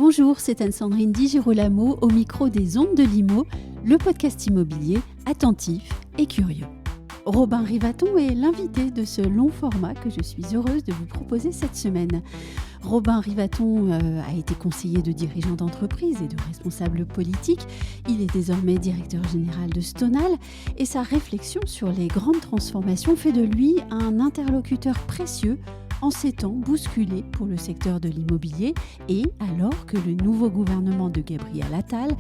Bonjour, c'est Anne-Sandrine Di Girolamo au micro des Ondes de l'Imo, le podcast immobilier attentif et curieux. Robin Rivaton est l'invité de ce long format que je suis heureuse de vous proposer cette semaine. Robin Rivaton a été conseiller de dirigeants d'entreprise et de responsables politiques. Il est désormais directeur général de Stonal et sa réflexion sur les grandes transformations fait de lui un interlocuteur précieux en ces temps bousculés pour le secteur de l'immobilier et alors que le nouveau gouvernement de Gabriel Attal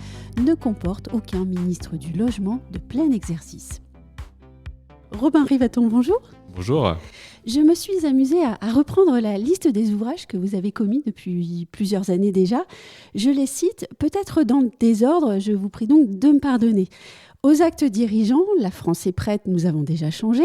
ne comporte aucun ministre du logement de plein exercice. Robin Rivaton, bonjour. Bonjour. Je me suis amusée à reprendre la liste des ouvrages que vous avez commis depuis plusieurs années déjà. Je les cite, peut-être dans le désordre, je vous prie donc de me pardonner. Aux actes dirigeants, la France est prête, nous avons déjà changé.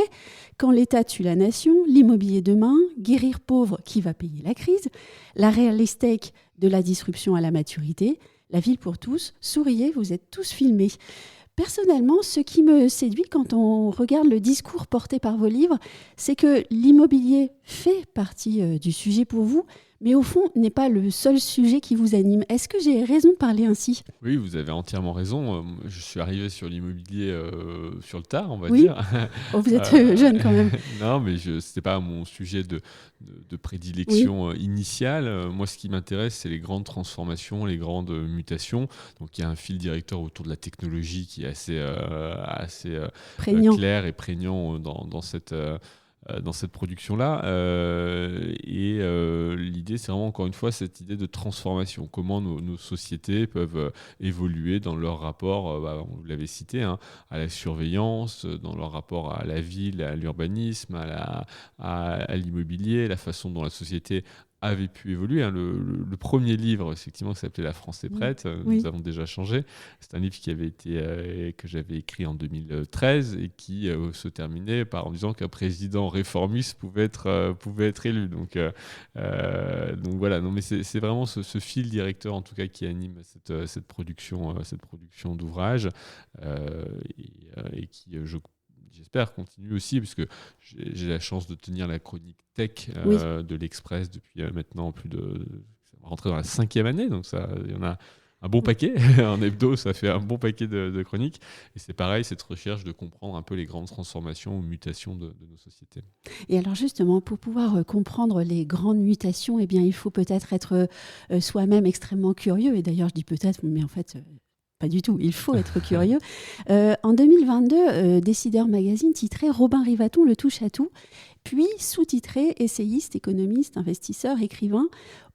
Quand l'État tue la nation, l'immobilier demain, guérir pauvre, qui va payer la crise, la real estate de la disruption à la maturité, la ville pour tous, souriez, vous êtes tous filmés. Personnellement, ce qui me séduit quand on regarde le discours porté par vos livres, c'est que l'immobilier fait partie du sujet pour vous, mais au fond n'est pas le seul sujet qui vous anime. Est-ce que j'ai raison de parler ainsi ? Oui, vous avez entièrement raison. Je suis arrivé sur l'immobilier sur le tard, on va Oui. dire. Oh, vous êtes jeune quand même. Non, mais ce n'était pas mon sujet de prédilection initiale. Moi, ce qui m'intéresse, c'est les grandes transformations, les grandes mutations. Donc, il y a un fil directeur autour de la technologie qui est assez clair et prégnant dans cette production-là. L'idée, c'est vraiment, encore une fois, cette idée de transformation. Comment nos sociétés peuvent évoluer dans leur rapport, vous l'avez cité, à la surveillance, dans leur rapport à la ville, à l'urbanisme, à l'immobilier, la façon dont la société avait pu évoluer. Le premier livre, effectivement, qui s'appelait La France est prête, Nous avons déjà changé. C'est un livre que j'avais écrit en 2013 et qui se terminait en disant qu'un président réformiste pouvait être élu. Donc voilà. Non, mais c'est vraiment ce fil directeur, en tout cas, qui anime cette production d'ouvrages et qui, j'espère, continue aussi, puisque j'ai la chance de tenir la chronique tech de l'Express depuis maintenant ça va rentrer dans la 5e année, donc il y en a un bon paquet. En hebdo, ça fait un bon paquet de chroniques. Et c'est pareil, cette recherche de comprendre un peu les grandes transformations ou mutations de nos sociétés. Et alors justement, pour pouvoir comprendre les grandes mutations, eh bien, il faut peut-être être soi-même extrêmement curieux. Et d'ailleurs, je dis peut-être, mais en fait... Pas du tout, il faut être curieux. En 2022, Décideur Magazine titrait Robin Rivaton le touche à tout, puis sous-titré essayiste, économiste, investisseur, écrivain.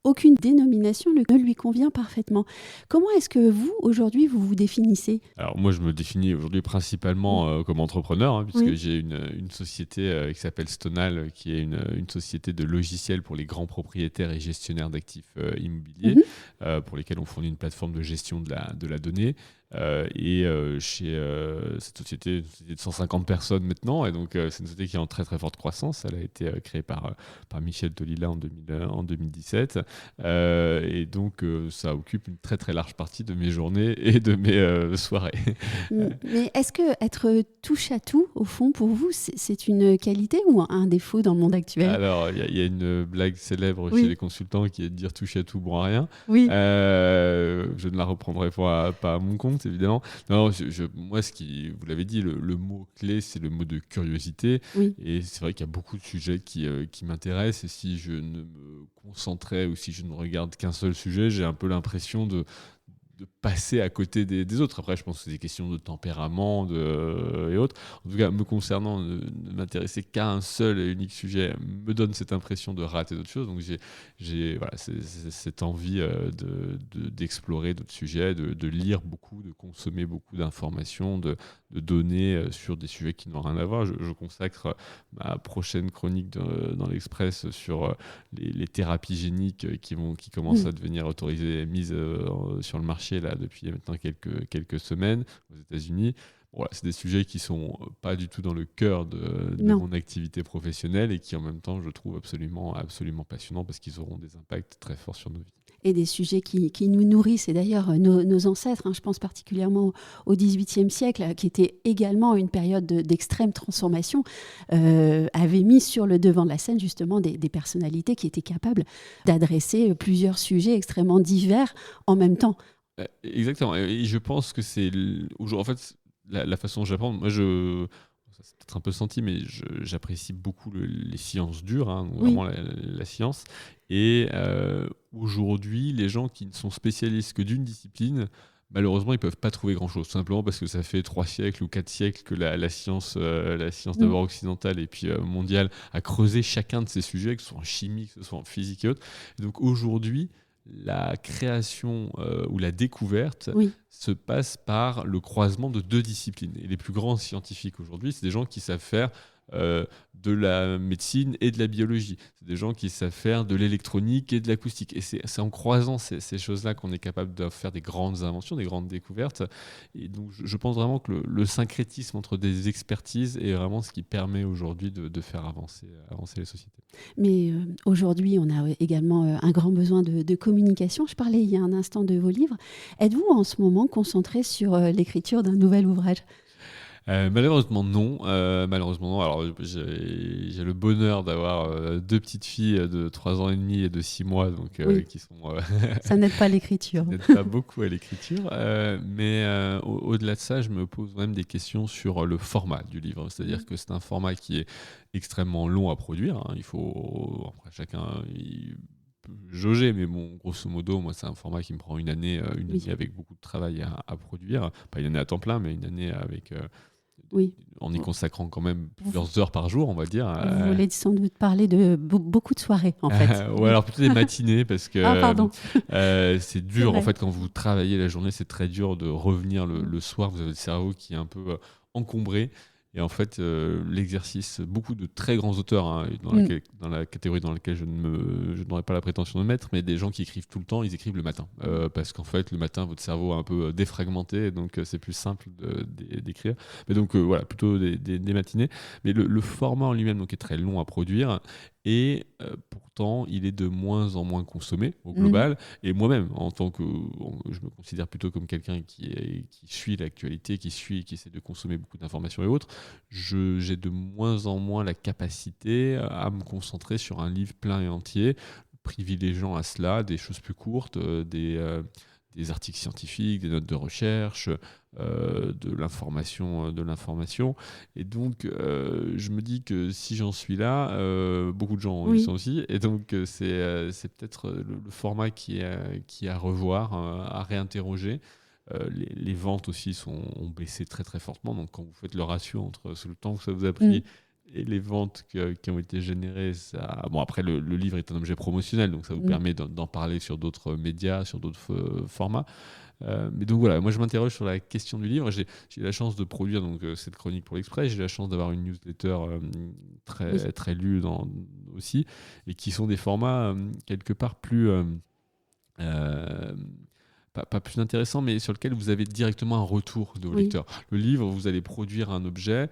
Aucune dénomination ne lui convient parfaitement. Comment est-ce que vous, aujourd'hui, vous définissez ? Alors moi, je me définis aujourd'hui principalement comme entrepreneur, puisque j'ai une société qui s'appelle Stonal, qui est une société de logiciels pour les grands propriétaires et gestionnaires d'actifs immobiliers, pour lesquels on fournit une plateforme de gestion de la donnée. Chez cette société, une société de 150 personnes maintenant, et donc c'est une société qui est en très très forte croissance. Elle a été créée par Michel Tolila en 2017, et donc ça occupe une très très large partie de mes journées et de mes soirées. Mais est-ce que être touche à tout, au fond, pour vous, c'est une qualité ou un défaut dans le monde actuel ? Alors il y a une blague célèbre chez les consultants qui est de dire touche à tout, bon à rien. Oui. Je ne la reprendrai pas à mon compte, évidemment. Non, moi, vous l'avez dit, le mot-clé, c'est le mot de curiosité. Oui. Et c'est vrai qu'il y a beaucoup de sujets qui m'intéressent. Et si je ne me concentrais ou si je ne regarde qu'un seul sujet, j'ai un peu l'impression de passer à côté des autres. Après, je pense que c'est des questions de tempérament et autres. En tout cas, me concernant, ne m'intéresser qu'à un seul et unique sujet me donne cette impression de rater d'autres choses. Donc, j'ai cette envie d'explorer d'autres sujets, de lire beaucoup, de consommer beaucoup d'informations, de données sur des sujets qui n'ont rien à voir. Je consacre ma prochaine chronique dans l'Express sur les thérapies géniques qui commencent à devenir autorisées et mises sur le marché là, depuis maintenant quelques semaines aux États-Unis. Voilà, c'est des sujets qui ne sont pas du tout dans le cœur de mon activité professionnelle et qui en même temps, je trouve absolument passionnants parce qu'ils auront des impacts très forts sur nos vies. et des sujets qui nous nourrissent. Et d'ailleurs, nos ancêtres, je pense particulièrement au XVIIIe siècle, qui était également une période d'extrême transformation, avaient mis sur le devant de la scène justement des personnalités qui étaient capables d'adresser plusieurs sujets extrêmement divers en même temps. Exactement. Et je pense que c'est en fait la façon dont j'apprends. Moi, ça c'est peut-être un peu senti, mais j'apprécie beaucoup les sciences dures, donc Oui. vraiment la science. Et aujourd'hui, les gens qui ne sont spécialistes que d'une discipline, malheureusement, ils peuvent pas trouver grand-chose, tout simplement parce que ça fait 3 siècles ou 4 siècles que la science d'abord occidentale et puis mondiale a creusé chacun de ces sujets, que ce soit en chimie, que ce soit en physique et autres. Et donc aujourd'hui, la création ou la découverte se passe par le croisement de 2 disciplines. Et les plus grands scientifiques aujourd'hui, c'est des gens qui savent faire de la médecine et de la biologie. C'est des gens qui savent faire de l'électronique et de l'acoustique. Et c'est en croisant ces choses-là qu'on est capable de faire des grandes inventions, des grandes découvertes. Et donc, je pense vraiment que le syncrétisme entre des expertises est vraiment ce qui permet aujourd'hui de faire avancer les sociétés. Mais aujourd'hui, on a également un grand besoin de communication. Je parlais il y a un instant de vos livres. Êtes-vous en ce moment concentré sur l'écriture d'un nouvel ouvrage ? Malheureusement non. Alors j'ai le bonheur d'avoir 2 petites filles de 3 ans et demi et de 6 mois, donc qui sont ça n'aide pas l'écriture. Ça n'aide pas beaucoup à l'écriture, mais au-delà de ça, je me pose même des questions sur le format du livre. C'est-à-dire que c'est un format qui est extrêmement long à produire. Il faut après chacun peut jauger, mais bon, grosso modo, moi, c'est un format qui me prend une année avec beaucoup de travail à produire. Pas une année à temps plein, mais une année avec en y consacrant quand même plusieurs heures par jour, on va dire. Vous voulez sans doute parler de beaucoup de soirées, en fait. Ou alors plutôt des matinées, parce que c'est dur, vrai. en fait, quand vous travaillez la journée, c'est très dur de revenir le soir. Vous avez le cerveau qui est un peu encombré. Et en fait, l'exercice, beaucoup de très grands auteurs, dans la catégorie dans laquelle je n'aurais pas la prétention de mettre, mais des gens qui écrivent tout le temps, ils écrivent le matin. Parce qu'en fait, le matin, votre cerveau est un peu défragmenté, donc c'est plus simple d'écrire. Mais donc voilà, plutôt des matinées. Mais le format en lui-même donc, est très long à produire. Et pourtant, il est de moins en moins consommé au global. Et moi-même, je me considère plutôt comme quelqu'un qui suit l'actualité, qui essaie de consommer beaucoup d'informations et autres. J'ai de moins en moins la capacité à me concentrer sur un livre plein et entier, privilégiant à cela des choses plus courtes, des articles scientifiques, des notes de recherche, de l'information. Et donc, je me dis que si j'en suis là, beaucoup de gens y sont aussi. Et donc, c'est peut-être le format qui est à revoir, à réinterroger. Les ventes aussi ont baissé très très fortement. Donc, quand vous faites le ratio entre le temps que ça vous a pris et les ventes qui ont été générées, après le livre est un objet promotionnel, donc ça vous permet d'en parler sur d'autres médias, sur d'autres formats. Mais donc voilà, moi je m'interroge sur la question du livre. J'ai la chance de produire cette chronique pour l'Express. J'ai la chance d'avoir une newsletter très lue aussi, et qui sont des formats quelque part plus pas plus intéressants, mais sur lesquels vous avez directement un retour de vos lecteurs. Le livre, vous allez produire un objet,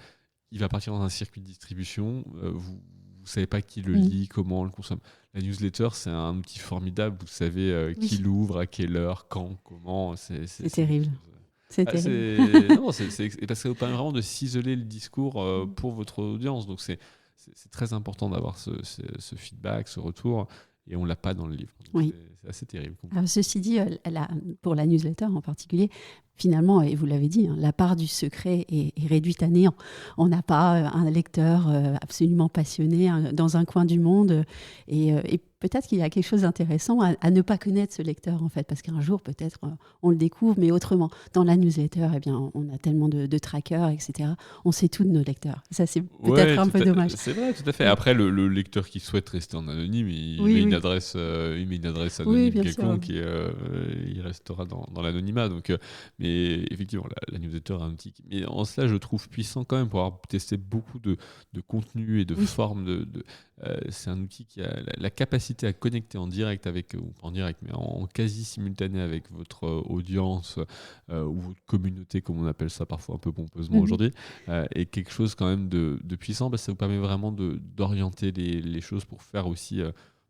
il va partir dans un circuit de distribution, vous ne savez pas qui le lit, comment on le consomme. La newsletter, c'est un outil formidable, vous savez qui l'ouvre, à quelle heure, quand, comment. C'est terrible. C'est terrible. Parce que ça vous permet vraiment de ciseler le discours pour votre audience. Donc c'est très important d'avoir ce feedback, ce retour, et on ne l'a pas dans le livre. Donc c'est assez terrible. Alors, ceci dit, pour la newsletter en particulier, finalement, et vous l'avez dit, la part du secret est réduite à néant. On n'a pas un lecteur absolument passionné dans un coin du monde. Et peut-être qu'il y a quelque chose d'intéressant à ne pas connaître ce lecteur, en fait, parce qu'un jour, peut-être, on le découvre, mais autrement. Dans la newsletter, on a tellement de trackers, etc. On sait tout de nos lecteurs. Ça, c'est peut-être un peu dommage. C'est vrai, tout à fait. Après, le lecteur qui souhaite rester en anonyme, il met une adresse anonyme quelconque, et il restera dans l'anonymat. Donc, mais effectivement, la newsletter est un outil. Mais en cela, je trouve puissant quand même pour avoir testé beaucoup de contenus et de formes. C'est un outil qui a la capacité à connecter en direct ou pas en direct, mais en quasi simultané avec votre audience ou votre communauté, comme on appelle ça parfois un peu pompeusement aujourd'hui, et quelque chose quand même de puissant, parce que ça vous permet vraiment d'orienter les choses pour faire aussi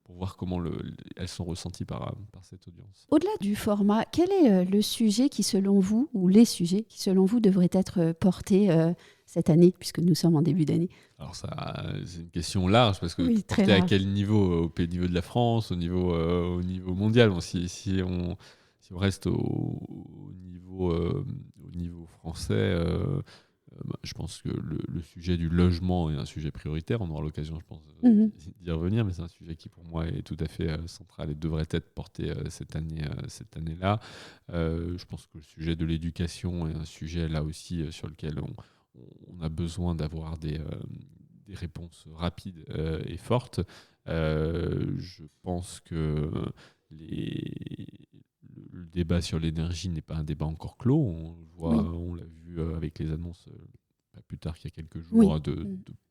pour voir comment elles sont ressenties par cette audience. Au-delà du format, quel est le sujet qui, selon vous, ou les sujets qui, selon vous, devraient être portés cette année, puisque nous sommes en début d'année? Alors ça, c'est une question large, parce que Oui, très porter à large. quel niveau? Au niveau de la France, au niveau mondial? Bon, si on reste au niveau français, je pense que le sujet du logement est un sujet prioritaire. On aura l'occasion, je pense, Mhm. d'y revenir, mais c'est un sujet qui, pour moi, est tout à fait central et devrait être porté cette année-là. Je pense que le sujet de l'éducation est un sujet, là aussi, sur lequel on a besoin d'avoir des réponses rapides et fortes. Je pense que le débat sur l'énergie n'est pas un débat encore clos. Oui. On l'a vu avec les annonces, pas plus tard qu'il y a quelques Oui. jours,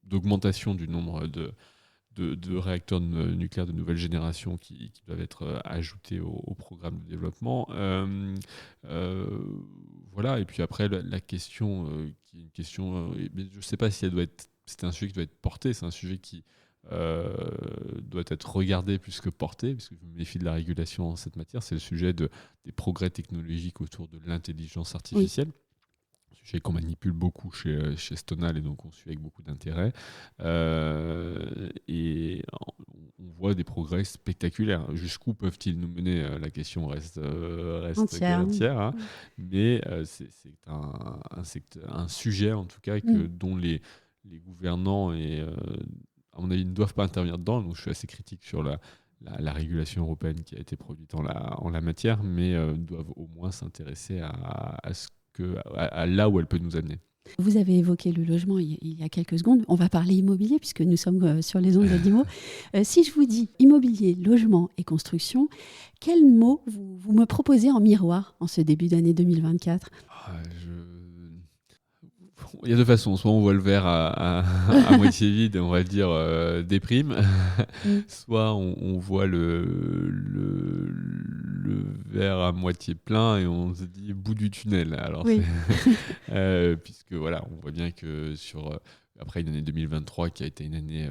d'augmentation du nombre de réacteurs nucléaires de nouvelle génération qui doivent être ajoutés au programme de développement. Voilà, et puis après, la question, qui est une question, je ne sais pas si c'est un sujet qui doit être porté, c'est un sujet qui doit être regardé plus que porté, parce que je me méfie de la régulation en cette matière, c'est le sujet des progrès technologiques autour de l'intelligence artificielle. Sujet qu'on manipule beaucoup chez Stonal et donc on suit avec beaucoup d'intérêt. Et on voit des progrès spectaculaires. Jusqu'où peuvent-ils nous mener? La question reste entière, hein. Mais c'est un sujet, en tout cas, dont les gouvernants, à mon avis, ne doivent pas intervenir dedans. Donc je suis assez critique sur la régulation européenne qui a été produite en la matière, mais doivent au moins s'intéresser à là où elle peut nous amener. Vous avez évoqué le logement il y a quelques secondes. On va parler immobilier puisque nous sommes sur les ondes de l'IMO. Si je vous dis immobilier, logement et construction, quels mots vous me proposez en miroir en ce début d'année 2024? Il y a deux façons. Soit on voit le verre à moitié vide et on va dire déprime. Soit on voit le verre à moitié plein et on se dit bout du tunnel. Alors, oui. puisque voilà, on voit bien que après une année 2023 qui a été une année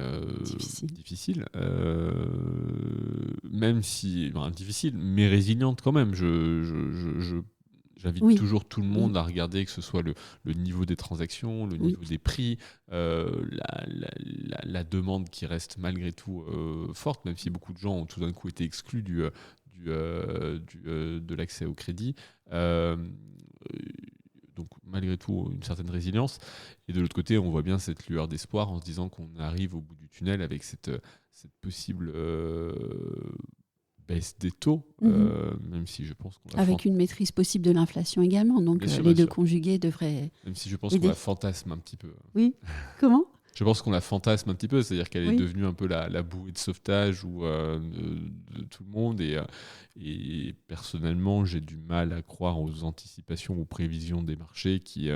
difficile, même si difficile, mais résiliente quand même. J'invite toujours tout le monde à regarder, que ce soit le niveau des transactions, le niveau des prix, la demande qui reste malgré tout forte, même si beaucoup de gens ont tout d'un coup été exclus de l'accès au crédit. Donc malgré tout, une certaine résilience. Et de l'autre côté, on voit bien cette lueur d'espoir en se disant qu'on arrive au bout du tunnel avec cette possible baisse des taux, même si je pense qu'on avec une maîtrise possible de l'inflation également, donc les deux conjugués devraient même si je pense qu'on la fantasme un petit peu. Oui, comment? Je pense qu'on la fantasme un petit peu, c'est-à-dire qu'elle est devenue un peu la bouée de sauvetage de tout le monde, et personnellement j'ai du mal à croire aux anticipations, aux prévisions des marchés qui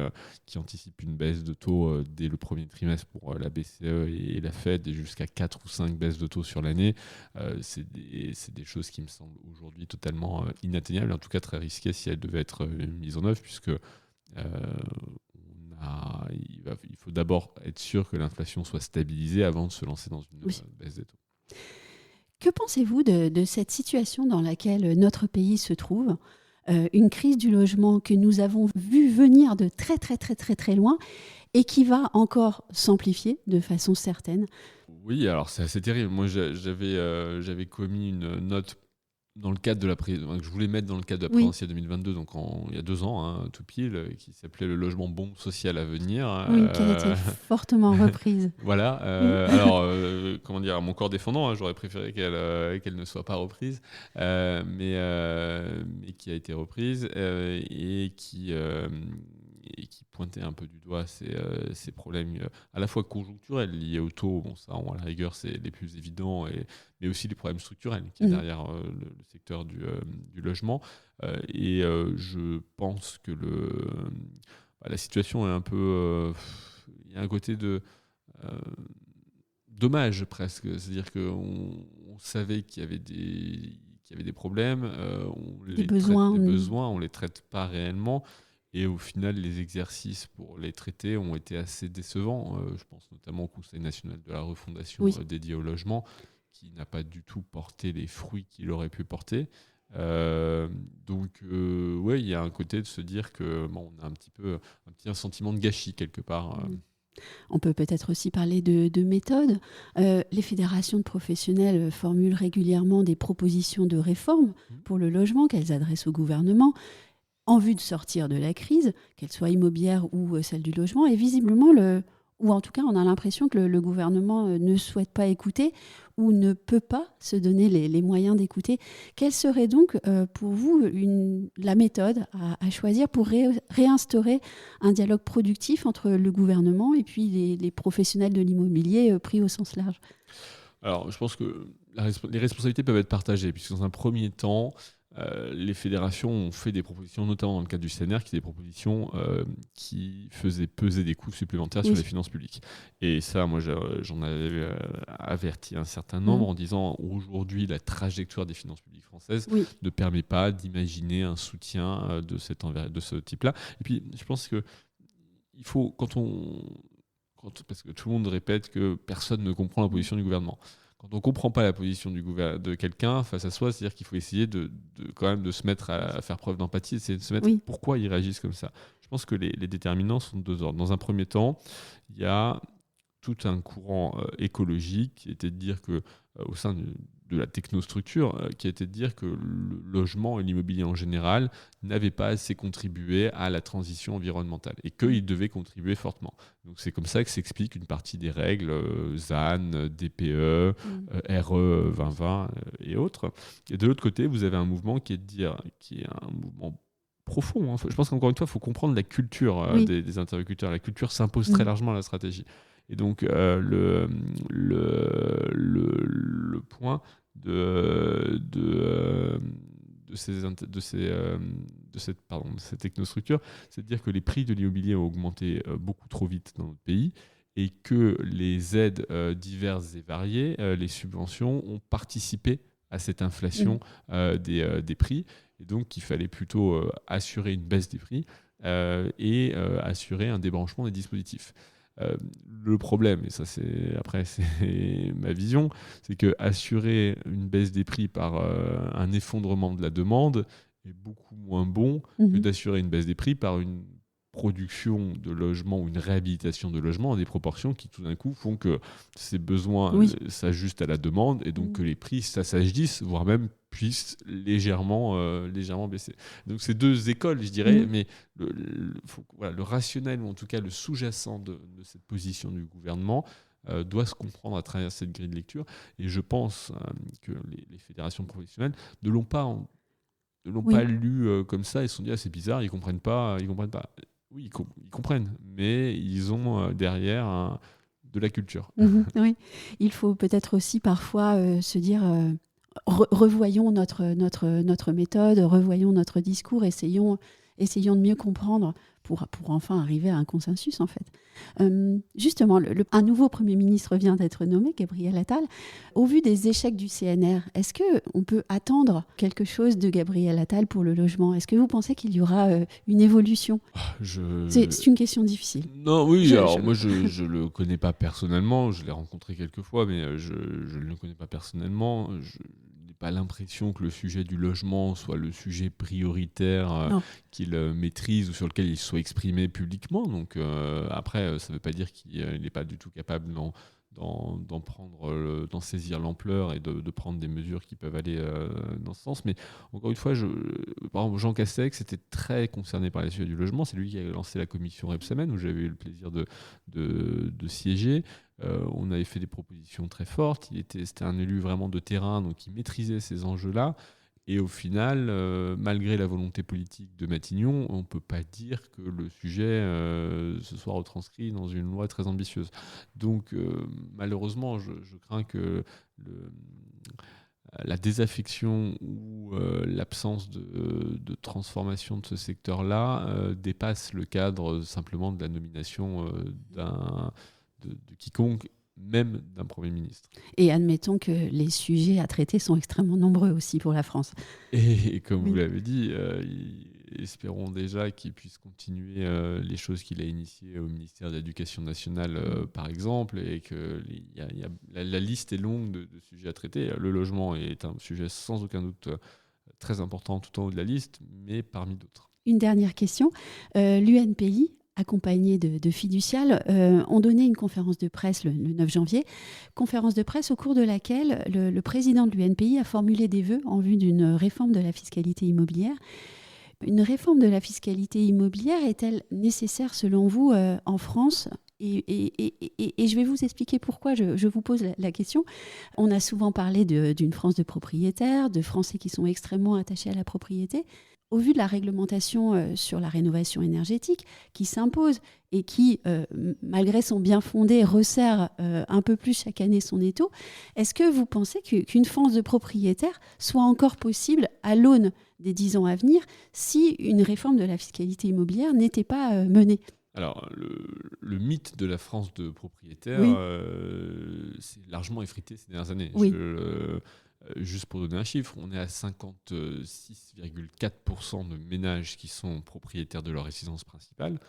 anticipent une baisse de taux dès le premier trimestre pour la BCE et la Fed, et jusqu'à 4 ou 5 baisses de taux sur l'année. C'est des choses qui me semblent aujourd'hui totalement inatteignables, en tout cas très risquées si elles devaient être mises en œuvre, puisque il faut d'abord être sûr que l'inflation soit stabilisée avant de se lancer dans une baisse des taux. Que pensez-vous de cette situation dans laquelle notre pays se trouve? Une crise du logement que nous avons vu venir de très très très très très loin et qui va encore s'amplifier de façon certaine. Oui, alors c'est assez terrible. Moi, j'avais commis une note dans le cadre de que je voulais mettre dans le cadre de la présidentielle 2022, donc il y a 2 ans, tout pile, qui s'appelait le logement bombe sociale à venir. Oui, qui a été fortement reprise. Voilà. Alors, comment dire, à mon corps défendant, j'aurais préféré qu'elle ne soit pas reprise, mais qui a été reprise et qui pointait un peu du doigt ces problèmes à la fois conjoncturels liés au taux. Bon, ça, à la rigueur, c'est les plus évidents, mais aussi les problèmes structurels qu'il y a derrière le secteur du logement. Et je pense que la situation est un peu... il y a un côté de... dommage presque. C'est-à-dire qu'on savait qu'il y avait des problèmes, des besoins, on les traite pas réellement. Et au final, les exercices pour les traiter ont été assez décevants. Je pense notamment au Conseil national de la refondation dédié au logement, qui n'a pas du tout porté les fruits qu'il aurait pu porter. Donc, il y a un côté de se dire que on a un petit sentiment de gâchis quelque part. On peut peut-être aussi parler de méthode. Les fédérations de professionnels formulent régulièrement des propositions de réforme pour le logement qu'elles adressent au gouvernement en vue de sortir de la crise, qu'elle soit immobilière ou celle du logement. Et visiblement, ou en tout cas, on a l'impression que le gouvernement ne souhaite pas écouter ou ne peut pas se donner les moyens d'écouter. Quelle serait donc pour vous la méthode à choisir pour réinstaurer un dialogue productif entre le gouvernement et puis les professionnels de l'immobilier pris au sens large ? Alors, je pense que les responsabilités peuvent être partagées, puisque dans un premier temps, les fédérations ont fait des propositions, notamment dans le cadre du CNR, qui étaient des propositions qui faisaient peser des coûts supplémentaires sur les finances publiques. Et ça, moi, j'en avais averti un certain nombre en disant aujourd'hui, la trajectoire des finances publiques françaises ne permet pas d'imaginer un soutien de ce type-là. Et puis, je pense que il faut, parce que tout le monde répète que personne ne comprend la position du gouvernement. Quand on ne comprend pas la position de quelqu'un face à soi, c'est-à-dire qu'il faut essayer quand même de se mettre à faire preuve d'empathie, essayer de se mettre pourquoi ils réagissent comme ça. Je pense que les déterminants sont de deux ordres. Dans un premier temps, il y a tout un courant écologique qui était de dire que, au sein de la technostructure, qui était de dire que le logement et l'immobilier en général n'avaient pas assez contribué à la transition environnementale et qu'ils devaient contribuer fortement. Donc c'est comme ça que s'explique une partie des règles ZAN, DPE, RE 2020 et autres. Et de l'autre côté, vous avez un mouvement qui est un mouvement profond. Je pense qu'encore une fois, il faut comprendre la culture des interlocuteurs. La culture s'impose très largement à la stratégie. Et donc, le point de cette technostructure, c'est de dire que les prix de l'immobilier ont augmenté beaucoup trop vite dans notre pays et que les aides diverses et variées, les subventions, ont participé à cette inflation des prix. Et donc, il fallait plutôt assurer une baisse des prix et assurer un débranchement des dispositifs. Le problème, et ça c'est ma vision, c'est que assurer une baisse des prix par un effondrement de la demande est beaucoup moins bon que d'assurer une baisse des prix par une production de logement ou une réhabilitation de logement à des proportions qui tout d'un coup font que ces besoins s'ajustent à la demande et donc que les prix s'assagissent, voire même puissent légèrement baisser. Donc c'est deux écoles, je dirais, mais le rationnel, ou en tout cas le sous-jacent de cette position du gouvernement doit se comprendre à travers cette grille de lecture. Et je pense que les fédérations professionnelles ne l'ont pas lu comme ça, ils se sont dit c'est bizarre, ils comprennent pas. Oui, ils comprennent, mais ils ont derrière de la culture. Oui, il faut peut-être aussi parfois se dire revoyons notre méthode, revoyons notre discours, essayons de mieux comprendre pour enfin arriver à un consensus en fait. Justement, un nouveau Premier ministre vient d'être nommé, Gabriel Attal. Au vu des échecs du CNR, est-ce qu'on peut attendre quelque chose de Gabriel Attal pour le logement ? Est-ce que vous pensez qu'il y aura une évolution ? C'est une question difficile. Non, moi je le connais pas personnellement, je l'ai rencontré quelques fois, mais je ne le connais pas personnellement. Je n'ai pas l'impression que le sujet du logement soit le sujet prioritaire qu'il maîtrise ou sur lequel il soit exprimé publiquement. Donc après, ça ne veut pas dire qu'il n'est pas du tout capable d'en saisir l'ampleur et de prendre des mesures qui peuvent aller dans ce sens. Mais encore une fois, par exemple, Jean Castex était très concerné par les sujets du logement. C'est lui qui a lancé la commission Rebsamen, où j'avais eu le plaisir de siéger. On avait fait des propositions très fortes. C'était un élu vraiment de terrain, donc il maîtrisait ces enjeux-là. Et au final, malgré la volonté politique de Matignon, on ne peut pas dire que le sujet se soit retranscrit dans une loi très ambitieuse. Donc, malheureusement, je crains que la désaffection ou l'absence de transformation de ce secteur-là dépasse le cadre simplement de la nomination de quiconque, même d'un Premier ministre. Et admettons que les sujets à traiter sont extrêmement nombreux aussi pour la France. Et comme vous l'avez dit, espérons déjà qu'il puisse continuer les choses qu'il a initiées au ministère de l'Éducation nationale, par exemple, et que la liste est longue de sujets à traiter. Le logement est un sujet sans aucun doute très important tout en haut de la liste, mais parmi d'autres. Une dernière question. L'UNPI, accompagné de Fiducial, ont donné une conférence de presse le 9 janvier, conférence de presse au cours de laquelle le président de l'UNPI a formulé des vœux en vue d'une réforme de la fiscalité immobilière. Une réforme de la fiscalité immobilière est-elle nécessaire selon vous en France ? Et je vais vous expliquer pourquoi je vous pose la question. On a souvent parlé d'une France de propriétaires, de Français qui sont extrêmement attachés à la propriété. Au vu de la réglementation sur la rénovation énergétique qui s'impose et qui, malgré son bien fondé, resserre un peu plus chaque année son étau, est-ce que vous pensez qu'une France de propriétaires soit encore possible à l'aune des 10 ans à venir si une réforme de la fiscalité immobilière n'était pas menée ? Alors, le mythe de la France de propriétaires, c'est largement effrité ces dernières années. Oui. Juste pour donner un chiffre, on est à 56,4% de ménages qui sont propriétaires de leur résidence principale.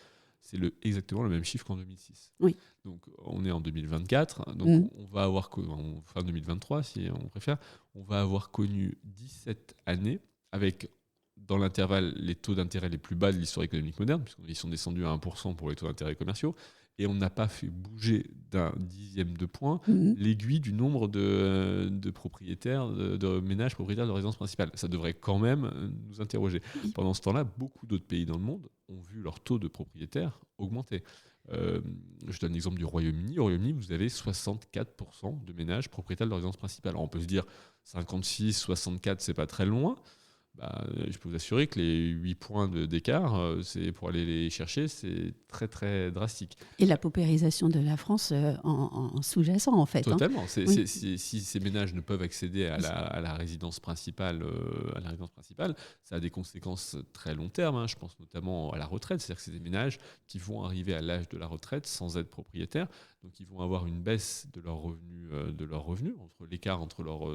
C'est exactement le même chiffre qu'en 2006. Oui. Donc, on est en 2024. Donc, on va avoir, en fin 2023, si on préfère, on va avoir connu 17 années avec, dans l'intervalle, les taux d'intérêt les plus bas de l'histoire économique moderne, puisqu'ils sont descendus à 1% pour les taux d'intérêt commerciaux. Et on n'a pas fait bouger d'un dixième de point l'aiguille du nombre de propriétaires, de ménages propriétaires de résidence principale. Ça devrait quand même nous interroger. Pendant ce temps-là, beaucoup d'autres pays dans le monde ont vu leur taux de propriétaires augmenter. Je donne l'exemple du Royaume-Uni. Au Royaume-Uni, vous avez 64% de ménages propriétaires de résidence principale. Alors on peut se dire 56, 64, c'est pas très loin. Je peux vous assurer que les 8 points d'écart, c'est pour aller les chercher, c'est très très drastique. Et la paupérisation de la France en sous-jacent, en fait. Totalement. Si ces ménages ne peuvent accéder à la résidence principale, ça a des conséquences très long terme. Je pense notamment à la retraite. C'est-à-dire que c'est des ménages qui vont arriver à l'âge de la retraite sans être propriétaires. Donc, ils vont avoir une baisse de leurs revenus, entre l'écart entre leur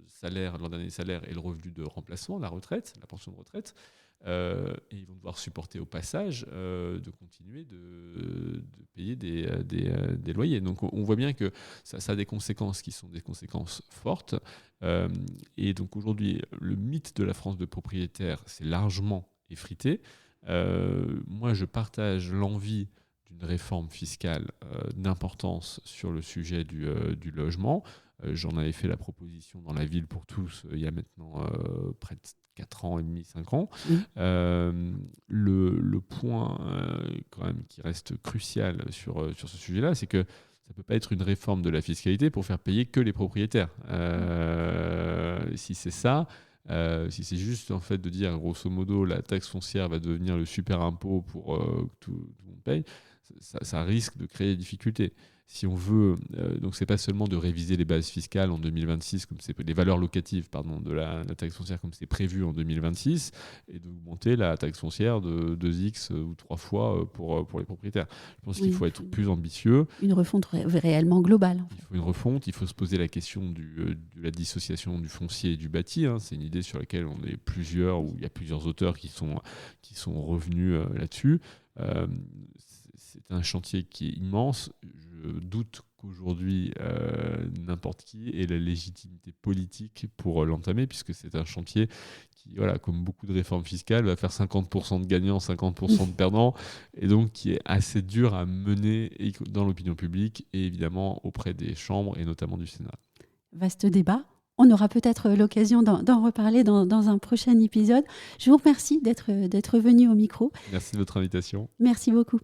salaire, leur dernier salaire et le revenu de remplacement, la retraite, la pension de retraite. Et ils vont devoir supporter au passage de continuer de payer des loyers. Donc, on voit bien que ça a des conséquences qui sont des conséquences fortes. Et donc, aujourd'hui, le mythe de la France de propriétaire s'est largement effrité. Moi, je partage l'envie d'une réforme fiscale d'importance sur le sujet du logement. J'en avais fait la proposition dans La Ville pour tous il y a maintenant près de 4 ans et demi, 5 ans. Le point quand même qui reste crucial sur ce sujet-là, c'est que ça ne peut pas être une réforme de la fiscalité pour faire payer que les propriétaires. Si c'est ça, si c'est juste en fait de dire grosso modo la taxe foncière va devenir le super impôt pour que tout le monde paye, ça risque de créer des difficultés. Si on veut, donc c'est pas seulement de réviser les bases fiscales en 2026, comme c'est les valeurs locatives de la taxe foncière comme c'est prévu en 2026, et d'augmenter la taxe foncière de 2x ou 3 fois pour les propriétaires. Je pense qu'il faut être plus ambitieux. Une refonte réellement globale. En fait. Il faut une refonte, il faut se poser la question de la dissociation du foncier et du bâti. C'est une idée sur laquelle on est plusieurs, où il y a plusieurs auteurs qui sont revenus là-dessus. C'est un chantier qui est immense. Je doute qu'aujourd'hui, n'importe qui ait la légitimité politique pour l'entamer, puisque c'est un chantier qui, comme beaucoup de réformes fiscales, va faire 50% de gagnants, 50% de perdants, et donc qui est assez dur à mener dans l'opinion publique et évidemment auprès des chambres, et notamment du Sénat. Vaste débat. On aura peut-être l'occasion d'en reparler dans un prochain épisode. Je vous remercie d'être venu au micro. Merci de votre invitation. Merci beaucoup.